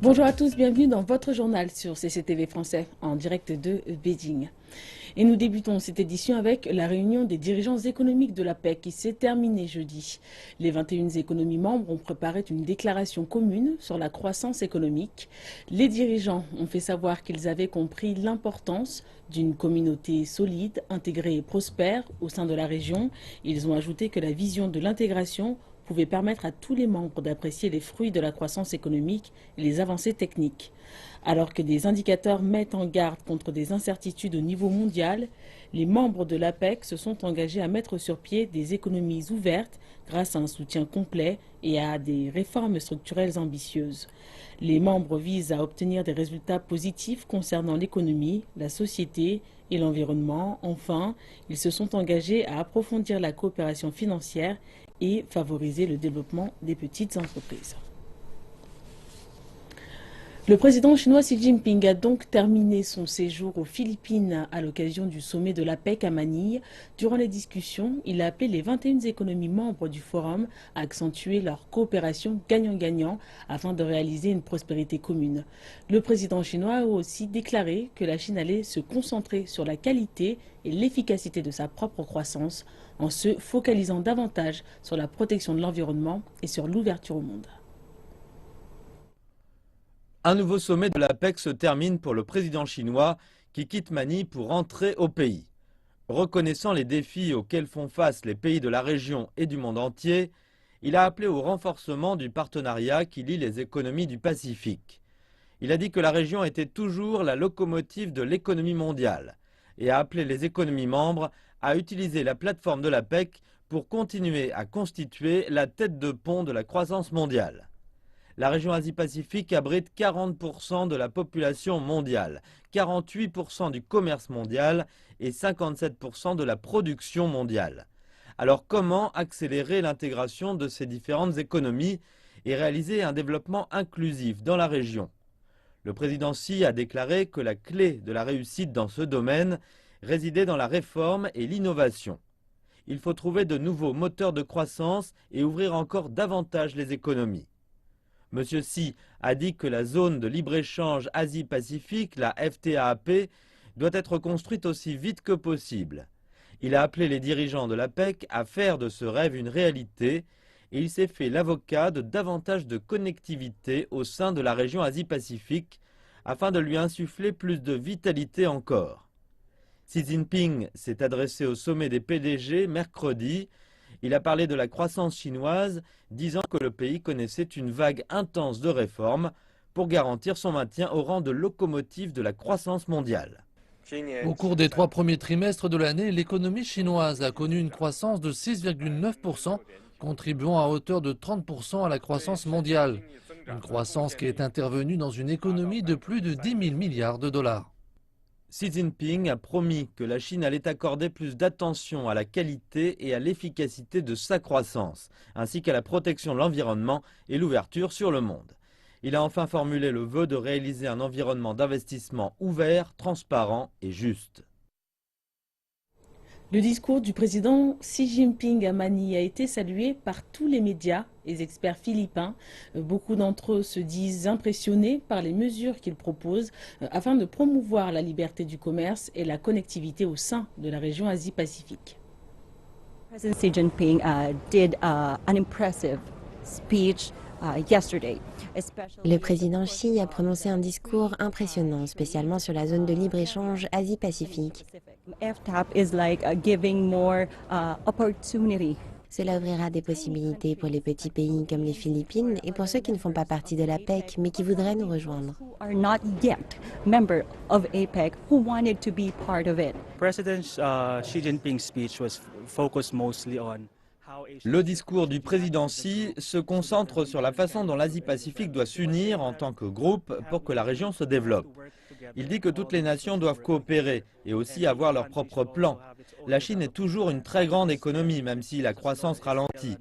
Bonjour à tous, bienvenue dans votre journal sur CCTV français en direct de Beijing. Et nous débutons cette édition avec la réunion des dirigeants économiques de la PEC qui s'est terminée jeudi. Les 21 économies membres ont préparé une déclaration commune sur la croissance économique. Les dirigeants ont fait savoir qu'ils avaient compris l'importance d'une communauté solide, intégrée et prospère au sein de la région. Ils ont ajouté que la vision de l'intégration pouvait permettre à tous les membres d'apprécier les fruits de la croissance économique et les avancées techniques. Alors que des indicateurs mettent en garde contre des incertitudes au niveau mondial, les membres de l'APEC se sont engagés à mettre sur pied des économies ouvertes grâce à un soutien complet et à des réformes structurelles ambitieuses. Les membres visent à obtenir des résultats positifs concernant l'économie, la société et l'environnement. Enfin, ils se sont engagés à approfondir la coopération financière et favoriser le développement des petites entreprises. Le président chinois Xi Jinping a donc terminé son séjour aux Philippines à l'occasion du sommet de la PEC à Manille. Durant les discussions, il a appelé les 21 économies membres du forum à accentuer leur coopération gagnant-gagnant afin de réaliser une prospérité commune. Le président chinois a aussi déclaré que la Chine allait se concentrer sur la qualité et l'efficacité de sa propre croissance en se focalisant davantage sur la protection de l'environnement et sur l'ouverture au monde. Un nouveau sommet de la PEC se termine pour le président chinois qui quitte Manille pour rentrer au pays. Reconnaissant les défis auxquels font face les pays de la région et du monde entier, il a appelé au renforcement du partenariat qui lie les économies du Pacifique. Il a dit que la région était toujours la locomotive de l'économie mondiale et a appelé les économies membres à utiliser la plateforme de la PEC pour continuer à constituer la tête de pont de la croissance mondiale. La région Asie-Pacifique abrite 40% de la population mondiale, 48% du commerce mondial et 57% de la production mondiale. Alors comment accélérer l'intégration de ces différentes économies et réaliser un développement inclusif dans la région? Le président Xi a déclaré que la clé de la réussite dans ce domaine résidait dans la réforme et l'innovation. Il faut trouver de nouveaux moteurs de croissance et ouvrir encore davantage les économies. M. Xi a dit que la zone de libre-échange Asie-Pacifique, la FTAAP, doit être construite aussi vite que possible. Il a appelé les dirigeants de la PEC à faire de ce rêve une réalité et il s'est fait l'avocat de davantage de connectivité au sein de la région Asie-Pacifique afin de lui insuffler plus de vitalité encore. Xi Jinping s'est adressé au sommet des PDG mercredi. Il a parlé de la croissance chinoise, disant que le pays connaissait une vague intense de réformes pour garantir son maintien au rang de locomotive de la croissance mondiale. Au cours des 3 premiers trimestres de l'année, l'économie chinoise a connu une croissance de 6,9%, contribuant à hauteur de 30% à la croissance mondiale. Une croissance qui est intervenue dans une économie de plus de 10 000 milliards de dollars. Xi Jinping a promis que la Chine allait accorder plus d'attention à la qualité et à l'efficacité de sa croissance, ainsi qu'à la protection de l'environnement et l'ouverture sur le monde. Il a enfin formulé le vœu de réaliser un environnement d'investissement ouvert, transparent et juste. Le discours du président Xi Jinping à Manille a été salué par tous les médias et experts philippins. Beaucoup d'entre eux se disent impressionnés par les mesures qu'il propose afin de promouvoir la liberté du commerce et la connectivité au sein de la région Asie-Pacifique. President Xi Jinping did an impressive speech yesterday. Le président Xi a prononcé un discours impressionnant, spécialement sur la zone de libre-échange Asie-Pacifique. FTAP is like giving more opportunity. Cela ouvrira des possibilités pour les petits pays comme les Philippines et pour ceux qui ne font pas partie de l'APEC mais qui voudraient nous rejoindre. Who are not yet member of APEC who wanted to be part of it. President Xi Jinping's speech was focused mostly on Le discours du président Xi se concentre sur la façon dont l'Asie-Pacifique doit s'unir en tant que groupe pour que la région se développe. Il dit que toutes les nations doivent coopérer et aussi avoir leur propre plan. La Chine est toujours une très grande économie, même si la croissance ralentit.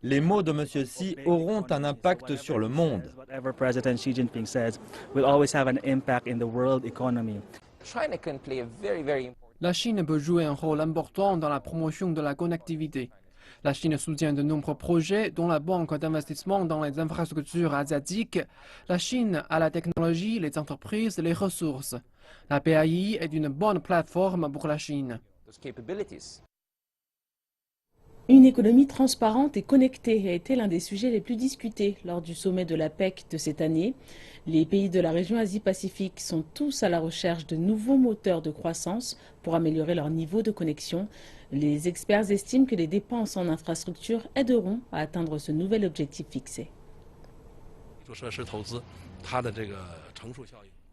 Les mots de M. Xi auront un impact sur le monde. whatever President Xi Jinping says will always have an impact in the world economy. La Chine peut jouer un rôle important dans la promotion de la connectivité. La Chine soutient de nombreux projets, dont la Banque d'investissement dans les infrastructures asiatiques. La Chine a la technologie, les entreprises, les ressources. La PAI est une bonne plateforme pour la Chine. Une économie transparente et connectée a été l'un des sujets les plus discutés lors du sommet de la PEC de cette année. Les pays de la région Asie-Pacifique sont tous à la recherche de nouveaux moteurs de croissance pour améliorer leur niveau de connexion. Les experts estiment que les dépenses en infrastructure aideront à atteindre ce nouvel objectif fixé.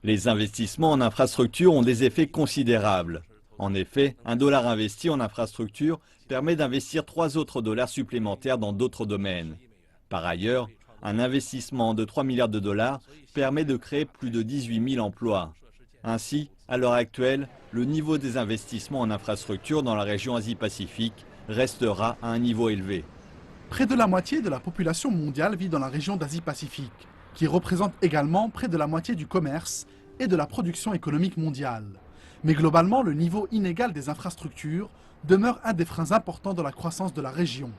Les investissements en infrastructure ont des effets considérables. En effet, $1 investi en infrastructure permet d'investir 3 autres dollars supplémentaires dans d'autres domaines. Par ailleurs, un investissement de 3 milliards de dollars permet de créer plus de 18 000 emplois. Ainsi, à l'heure actuelle, le niveau des investissements en infrastructure dans la région Asie-Pacifique restera à un niveau élevé. Près de la moitié de la population mondiale vit dans la région d'Asie-Pacifique, qui représente également près de la moitié du commerce et de la production économique mondiale. Mais globalement, le niveau inégal des infrastructures demeure un des freins importants de la croissance de la région.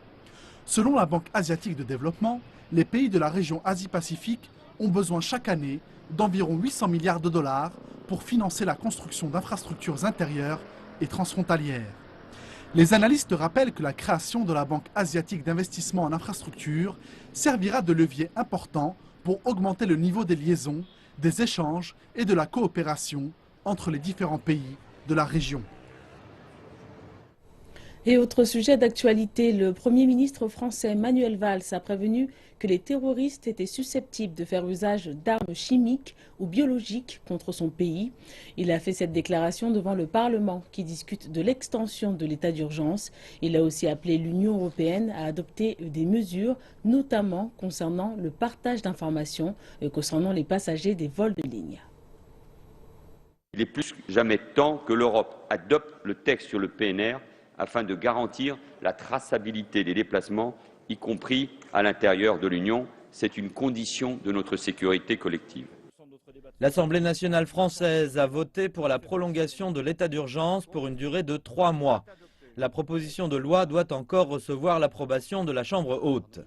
Selon la Banque asiatique de développement, les pays de la région Asie-Pacifique ont besoin chaque année d'environ 800 milliards de dollars pour financer la construction d'infrastructures intérieures et transfrontalières. Les analystes rappellent que la création de la Banque asiatique d'investissement en infrastructures servira de levier important pour augmenter le niveau des liaisons, des échanges et de la coopération entre les différents pays de la région. Et autre sujet d'actualité, le Premier ministre français Manuel Valls a prévenu que les terroristes étaient susceptibles de faire usage d'armes chimiques ou biologiques contre son pays. Il a fait cette déclaration devant le Parlement qui discute de l'extension de l'état d'urgence. Il a aussi appelé l'Union européenne à adopter des mesures, notamment concernant le partage d'informations concernant les passagers des vols de ligne. Il est plus que jamais temps que l'Europe adopte le texte sur le PNR afin de garantir la traçabilité des déplacements, y compris à l'intérieur de l'Union. C'est une condition de notre sécurité collective. L'Assemblée nationale française a voté pour la prolongation de l'état d'urgence pour une durée de 3 mois. La proposition de loi doit encore recevoir l'approbation de la Chambre haute.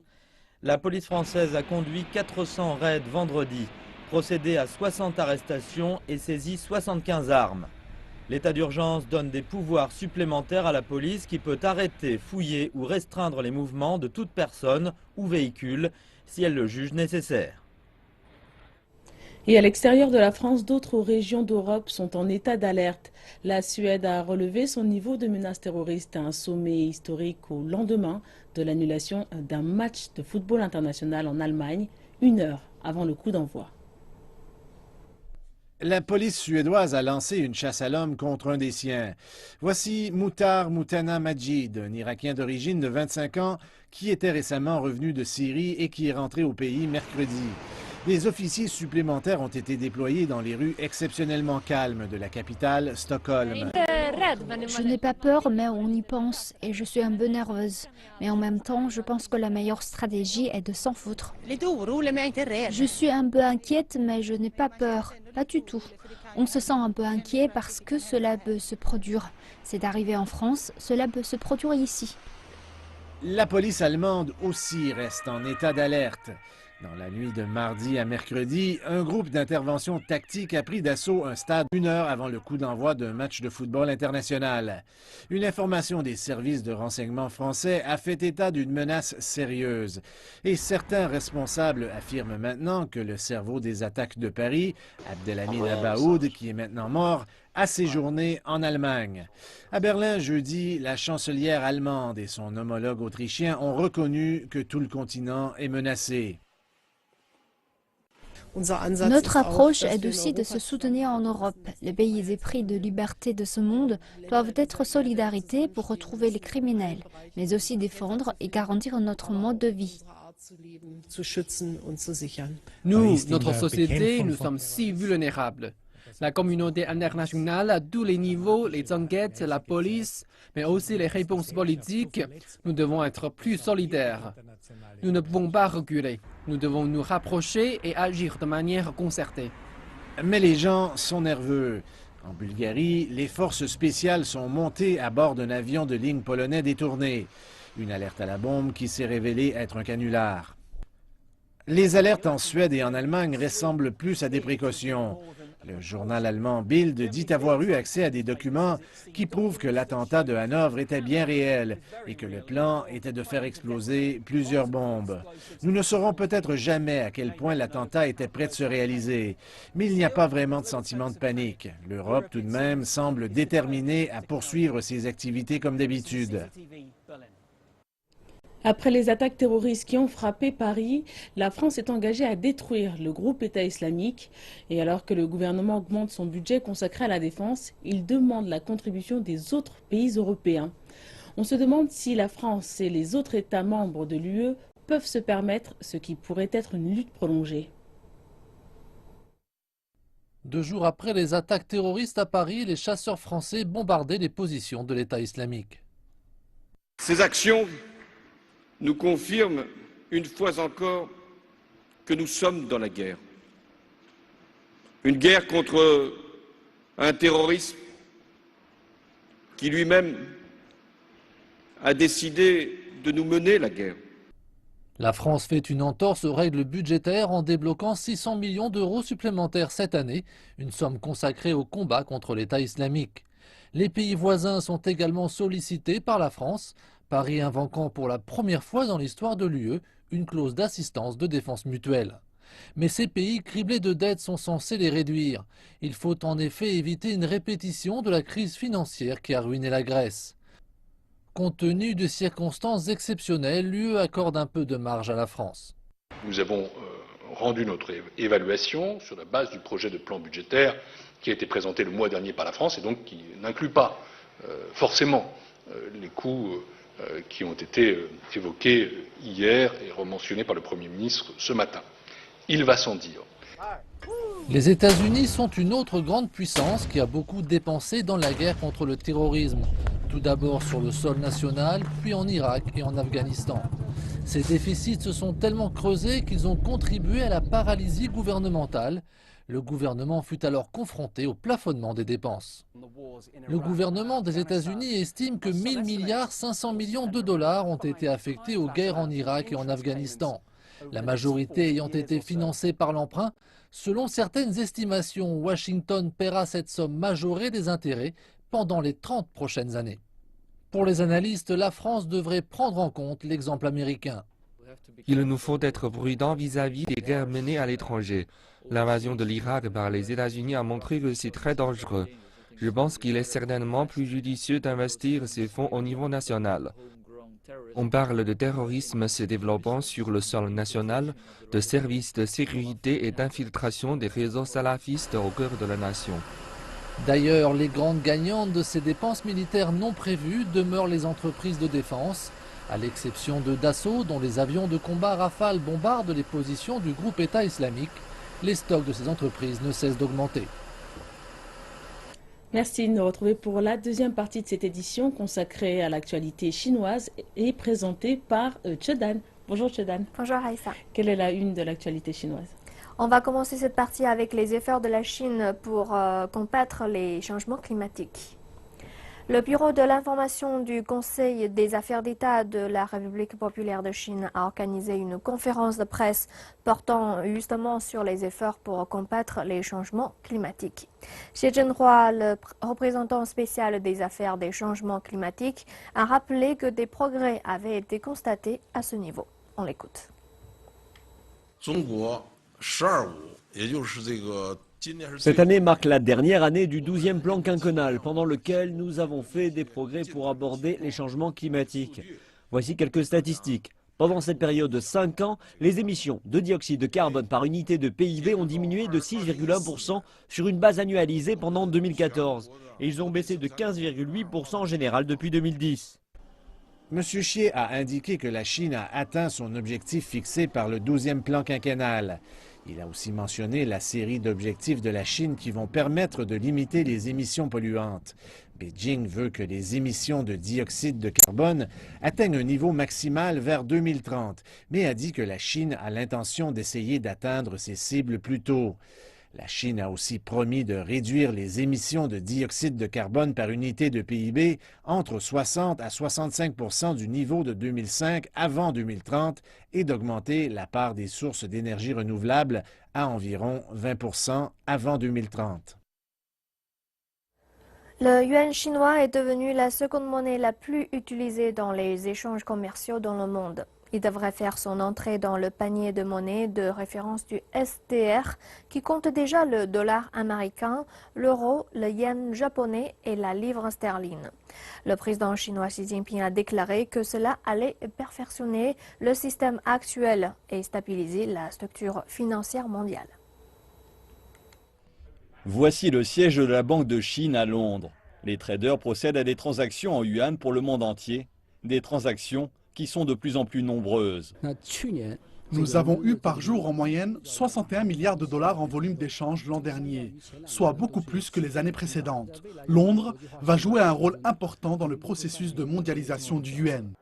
La police française a conduit 400 raids vendredi, procédé à 60 arrestations et saisi 75 armes. L'état d'urgence donne des pouvoirs supplémentaires à la police qui peut arrêter, fouiller ou restreindre les mouvements de toute personne ou véhicule si elle le juge nécessaire. Et à l'extérieur de la France, d'autres régions d'Europe sont en état d'alerte. La Suède a relevé son niveau de menace terroriste à un sommet historique au lendemain de l'annulation d'un match de football international en Allemagne, 1 heure avant le coup d'envoi. La police suédoise a lancé une chasse à l'homme contre un des siens. Voici Muhtar Muthana Majid, un Irakien d'origine de 25 ans qui était récemment revenu de Syrie et qui est rentré au pays mercredi. Des officiers supplémentaires ont été déployés dans les rues exceptionnellement calmes de la capitale, Stockholm. Je n'ai pas peur, mais on y pense et je suis un peu nerveuse. Mais en même temps, je pense que la meilleure stratégie est de s'en foutre. Je suis un peu inquiète, mais je n'ai pas peur. Pas du tout. On se sent un peu inquiet parce que cela peut se produire. C'est arrivé en France, cela peut se produire ici. La police allemande aussi reste en état d'alerte. Dans la nuit de mardi à mercredi, un groupe d'intervention tactique a pris d'assaut un stade 1 heure avant le coup d'envoi d'un match de football international. Une information des services de renseignement français a fait état d'une menace sérieuse. Et certains responsables affirment maintenant que le cerveau des attaques de Paris, Abdelhamid Abaoud, qui est maintenant mort, a séjourné en Allemagne. À Berlin, jeudi, la chancelière allemande et son homologue autrichien ont reconnu que tout le continent est menacé. Notre approche est aussi de se soutenir en Europe. Les pays épris de liberté de ce monde doivent être solidarité pour retrouver les criminels, mais aussi défendre et garantir notre mode de vie. Nous, notre société, nous sommes si vulnérables. La communauté internationale à tous les niveaux, les enquêtes, la police, mais aussi les réponses politiques, nous devons être plus solidaires. Nous ne pouvons pas reculer. Nous devons nous rapprocher et agir de manière concertée. Mais les gens sont nerveux. En Bulgarie, les forces spéciales sont montées à bord d'un avion de ligne polonais détourné. Une alerte à la bombe qui s'est révélée être un canular. Les alertes en Suède et en Allemagne ressemblent plus à des précautions. Le journal allemand Bild dit avoir eu accès à des documents qui prouvent que l'attentat de Hanovre était bien réel et que le plan était de faire exploser plusieurs bombes. Nous ne saurons peut-être jamais à quel point l'attentat était prêt de se réaliser, mais il n'y a pas vraiment de sentiment de panique. L'Europe, tout de même, semble déterminée à poursuivre ses activités comme d'habitude. Après les attaques terroristes qui ont frappé Paris, la France est engagée à détruire le groupe État islamique. Et alors que le gouvernement augmente son budget consacré à la défense, il demande la contribution des autres pays européens. On se demande si la France et les autres États membres de l'UE peuvent se permettre ce qui pourrait être une lutte prolongée. 2 jours après les attaques terroristes à Paris, les chasseurs français bombardaient les positions de l'État islamique. Ces actions nous confirme une fois encore que nous sommes dans la guerre. Une guerre contre un terrorisme qui lui-même a décidé de nous mener la guerre. La France fait une entorse aux règles budgétaires en débloquant 600 millions d'euros supplémentaires cette année, une somme consacrée au combat contre l'État islamique. Les pays voisins sont également sollicités par la France, Paris invoquant pour la première fois dans l'histoire de l'UE une clause d'assistance de défense mutuelle. Mais ces pays criblés de dettes sont censés les réduire. Il faut en effet éviter une répétition de la crise financière qui a ruiné la Grèce. Compte tenu de circonstances exceptionnelles, l'UE accorde un peu de marge à la France. Nous avons rendu notre évaluation sur la base du projet de plan budgétaire qui a été présenté le mois dernier par la France et donc qui n'inclut pas forcément les coûts qui ont été évoqués hier et rementionnés par le Premier ministre ce matin. Il va sans dire. Les États-Unis sont une autre grande puissance qui a beaucoup dépensé dans la guerre contre le terrorisme. Tout d'abord sur le sol national, puis en Irak et en Afghanistan. Ces déficits se sont tellement creusés qu'ils ont contribué à la paralysie gouvernementale. Le gouvernement fut alors confronté au plafonnement des dépenses. Le gouvernement des États-Unis estime que 1 500 milliards de dollars ont été affectés aux guerres en Irak et en Afghanistan. La majorité ayant été financée par l'emprunt, selon certaines estimations, Washington paiera cette somme majorée des intérêts pendant les 30 prochaines années. Pour les analystes, la France devrait prendre en compte l'exemple américain. Il nous faut être prudents vis-à-vis des guerres menées à l'étranger. L'invasion de l'Irak par les États-Unis a montré que c'est très dangereux. Je pense qu'il est certainement plus judicieux d'investir ces fonds au niveau national. On parle de terrorisme se développant sur le sol national, de services de sécurité et d'infiltration des réseaux salafistes au cœur de la nation. D'ailleurs, les grandes gagnantes de ces dépenses militaires non prévues demeurent les entreprises de défense, à l'exception de Dassault, dont les avions de combat Rafale bombardent les positions du groupe État islamique. Les stocks de ces entreprises ne cessent d'augmenter. Merci de nous retrouver pour la deuxième partie de cette édition consacrée à l'actualité chinoise et présentée par Chedan. Bonjour Chedan. Bonjour Aïssa. Quelle est la une de l'actualité chinoise? On va commencer cette partie avec les efforts de la Chine pour combattre les changements climatiques. Le Bureau de l'information du Conseil des affaires d'État de la République populaire de Chine a organisé une conférence de presse portant justement sur les efforts pour combattre les changements climatiques. Xie Zhenhua, le représentant spécial des affaires des changements climatiques, a rappelé que des progrès avaient été constatés à ce niveau. On l'écoute. Cette année marque la dernière année du 12e plan quinquennal, pendant lequel nous avons fait des progrès pour aborder les changements climatiques. Voici quelques statistiques. Pendant cette période de 5 ans, les émissions de dioxyde de carbone par unité de PIB ont diminué de 6,1% sur une base annualisée pendant 2014. Et ils ont baissé de 15,8% en général depuis 2010. M. Xie a indiqué que la Chine a atteint son objectif fixé par le 12e plan quinquennal. Il a aussi mentionné la série d'objectifs de la Chine qui vont permettre de limiter les émissions polluantes. Beijing veut que les émissions de dioxyde de carbone atteignent un niveau maximal vers 2030, mais a dit que la Chine a l'intention d'essayer d'atteindre ses cibles plus tôt. La Chine a aussi promis de réduire les émissions de dioxyde de carbone par unité de PIB entre 60 à 65 du niveau de 2005 avant 2030 et d'augmenter la part des sources d'énergie renouvelables à environ 20 avant 2030. Le yuan chinois est devenu la seconde monnaie la plus utilisée dans les échanges commerciaux dans le monde. Il devrait faire son entrée dans le panier de monnaie de référence du SDR qui compte déjà le dollar américain, l'euro, le yen japonais et la livre sterling. Le président chinois Xi Jinping a déclaré que cela allait perfectionner le système actuel et stabiliser la structure financière mondiale. Voici le siège de la Banque de Chine à Londres. Les traders procèdent à des transactions en yuan pour le monde entier, des transactions qui sont de plus en plus nombreuses. Nous avons eu par jour en moyenne 61 milliards de dollars en volume d'échange l'an dernier, soit beaucoup plus que les années précédentes. Londres va jouer un rôle important dans le processus de mondialisation du yuan.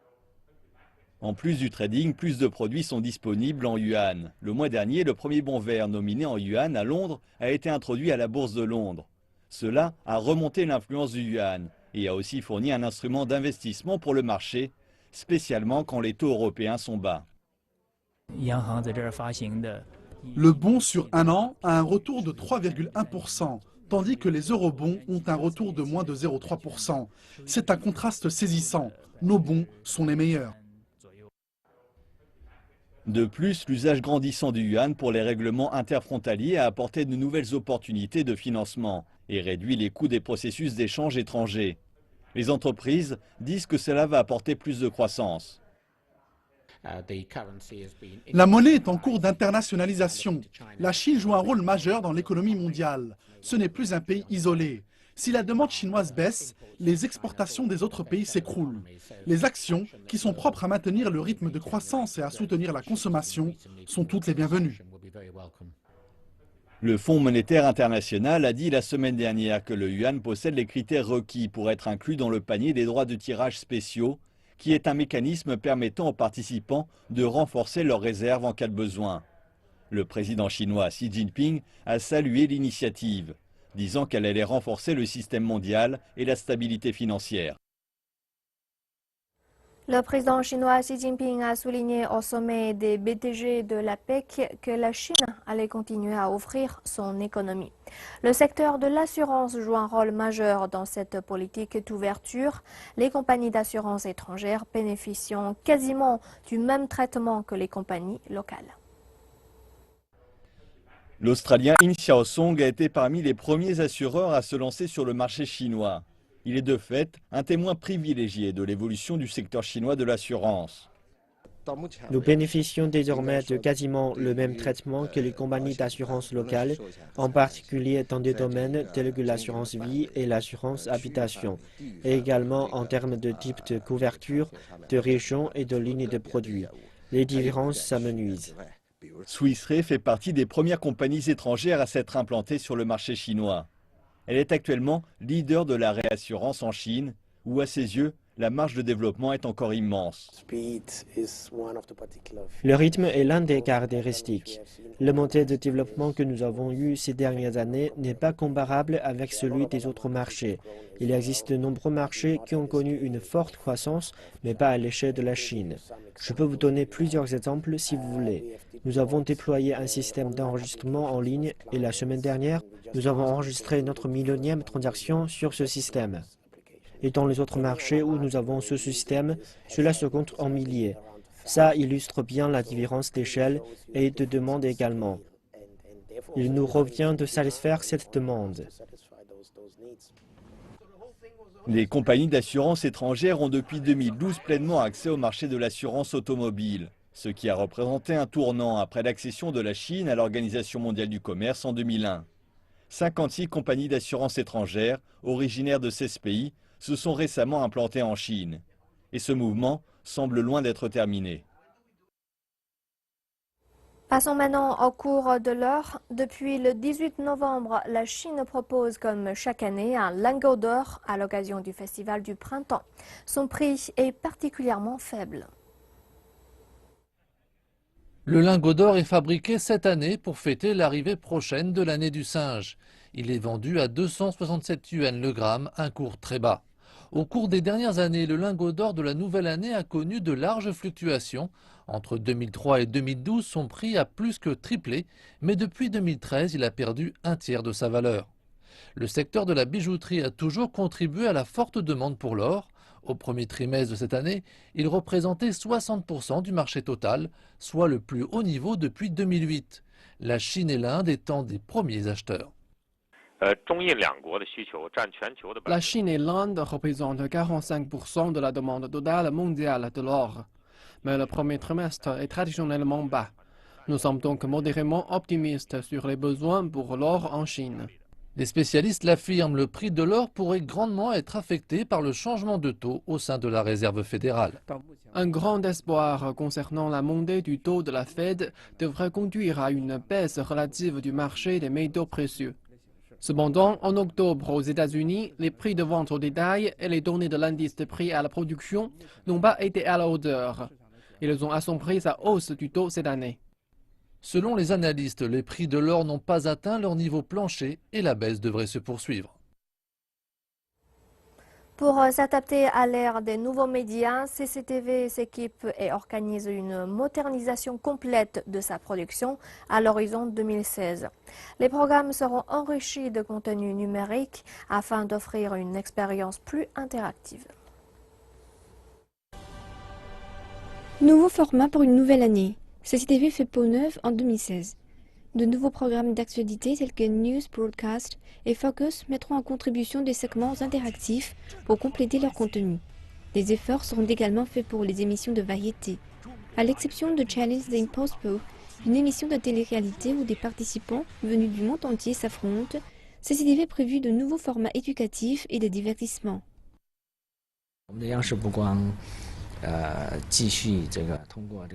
En plus du trading, plus de produits sont disponibles en yuan. Le mois dernier, le premier bon vert nominé en yuan à Londres a été introduit à la Bourse de Londres. Cela a remonté l'influence du yuan et a aussi fourni un instrument d'investissement pour le marché, spécialement quand les taux européens sont bas. Le bond sur un an a un retour de 3,1%, tandis que les eurobonds ont un retour de moins de 0,3%. C'est un contraste saisissant. Nos bons sont les meilleurs. De plus, l'usage grandissant du yuan pour les règlements interfrontaliers a apporté de nouvelles opportunités de financement et réduit les coûts des processus d'échange étrangers. Les entreprises disent que cela va apporter plus de croissance. La monnaie est en cours d'internationalisation. La Chine joue un rôle majeur dans l'économie mondiale. Ce n'est plus un pays isolé. Si la demande chinoise baisse, les exportations des autres pays s'écroulent. Les actions, qui sont propres à maintenir le rythme de croissance et à soutenir la consommation, sont toutes les bienvenues. Le Fonds monétaire international a dit la semaine dernière que le yuan possède les critères requis pour être inclus dans le panier des droits de tirage spéciaux, qui est un mécanisme permettant aux participants de renforcer leurs réserves en cas de besoin. Le président chinois Xi Jinping a salué l'initiative, disant qu'elle allait renforcer le système mondial et la stabilité financière. Le président chinois Xi Jinping a souligné au sommet des BTG de l'APEC que la Chine allait continuer à offrir son économie. Le secteur de l'assurance joue un rôle majeur dans cette politique d'ouverture. Les compagnies d'assurance étrangères bénéficient quasiment du même traitement que les compagnies locales. L'Australien In Xiaosong a été parmi les premiers assureurs à se lancer sur le marché chinois. Il est de fait un témoin privilégié de l'évolution du secteur chinois de l'assurance. Nous bénéficions désormais de quasiment le même traitement que les compagnies d'assurance locales, en particulier dans des domaines tels que l'assurance vie et l'assurance habitation, et également en termes de type de couverture, de région et de ligne de produits. Les différences s'amenuisent. Swiss Re fait partie des premières compagnies étrangères à s'être implantées sur le marché chinois. Elle est actuellement leader de la réassurance en Chine, où à ses yeux, la marge de développement est encore immense. Le rythme est l'un des caractéristiques. Le moteur de développement que nous avons eu ces dernières années n'est pas comparable avec celui des autres marchés. Il existe de nombreux marchés qui ont connu une forte croissance, mais pas à l'échelle de la Chine. Je peux vous donner plusieurs exemples si vous voulez. Nous avons déployé un système d'enregistrement en ligne et la semaine dernière, nous avons enregistré notre millionième transaction sur ce système. Et dans les autres marchés où nous avons ce système, cela se compte en milliers. Ça illustre bien la différence d'échelle et de demande également. Il nous revient de satisfaire cette demande. Les compagnies d'assurance étrangères ont depuis 2012 pleinement accès au marché de l'assurance automobile, ce qui a représenté un tournant après l'accession de la Chine à l'Organisation mondiale du commerce en 2001. 56 compagnies d'assurance étrangères, originaires de 16 pays, se sont récemment implantées en Chine. Et ce mouvement semble loin d'être terminé. Passons maintenant au cours de l'heure. Depuis le 18 novembre, la Chine propose comme chaque année un lingot d'or à l'occasion du festival du printemps. Son prix est particulièrement faible. Le lingot d'or est fabriqué cette année pour fêter l'arrivée prochaine de l'année du singe. Il est vendu à 267 yuan le gramme, un cours très bas. Au cours des dernières années, le lingot d'or de la nouvelle année a connu de larges fluctuations. Entre 2003 et 2012, son prix a plus que triplé, mais depuis 2013, il a perdu un tiers de sa valeur. Le secteur de la bijouterie a toujours contribué à la forte demande pour l'or. Au premier trimestre de cette année, il représentait 60% du marché total, soit le plus haut niveau depuis 2008. La Chine et l'Inde étant des premiers acheteurs. La Chine et l'Inde représentent 45% de la demande totale mondiale de l'or. Mais le premier trimestre est traditionnellement bas. Nous sommes donc modérément optimistes sur les besoins pour l'or en Chine. Les spécialistes l'affirment, le prix de l'or pourrait grandement être affecté par le changement de taux au sein de la Réserve fédérale. Un grand espoir concernant la montée du taux de la Fed devrait conduire à une baisse relative du marché des métaux précieux. Cependant, en octobre aux États-Unis, les prix de vente au détail et les données de l'indice de prix à la production n'ont pas été à la hauteur. Ils ont assombri sa hausse du taux cette année. Selon les analystes, les prix de l'or n'ont pas atteint leur niveau plancher et la baisse devrait se poursuivre. Pour s'adapter à l'ère des nouveaux médias, CCTV s'équipe et organise une modernisation complète de sa production à l'horizon 2016. Les programmes seront enrichis de contenu numérique afin d'offrir une expérience plus interactive. Nouveau format pour une nouvelle année. CCTV fait peau neuve en 2016. De nouveaux programmes d'actualité tels que News, Broadcast et Focus mettront en contribution des segments interactifs pour compléter leur contenu. Des efforts seront également faits pour les émissions de variété. À l'exception de Challenge the Impossible, une émission de télé-réalité où des participants venus du monde entier s'affrontent, CCTV prévu de nouveaux formats éducatifs et de divertissement.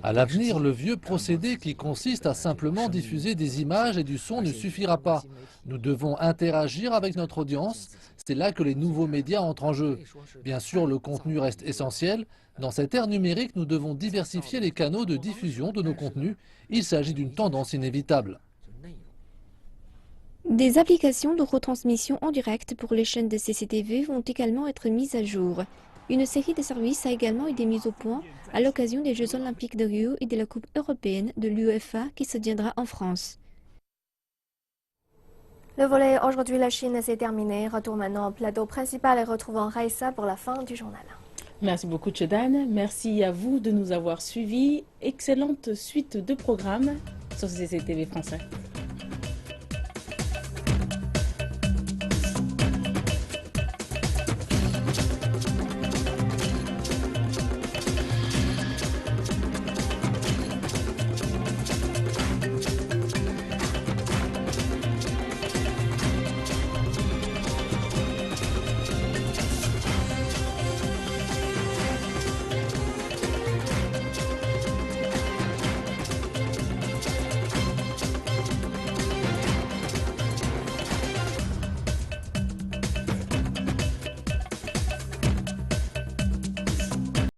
À l'avenir, le vieux procédé qui consiste à simplement diffuser des images et du son ne suffira pas. Nous devons interagir avec notre audience. C'est là que les nouveaux médias entrent en jeu. Bien sûr, le contenu reste essentiel. Dans cette ère numérique, nous devons diversifier les canaux de diffusion de nos contenus. Il s'agit d'une tendance inévitable. Des applications de retransmission en direct pour les chaînes de CCTV vont également être mises à jour. Une série de services a également été mise au point à l'occasion des Jeux Olympiques de Rio et de la Coupe européenne de l'UEFA qui se tiendra en France. Le volet Aujourd'hui la Chine s'est terminé. Retour maintenant au plateau principal et retrouvons Raissa pour la fin du journal. Merci beaucoup Tchedan. Merci à vous de nous avoir suivis. Excellente suite de programmes sur CCTV français.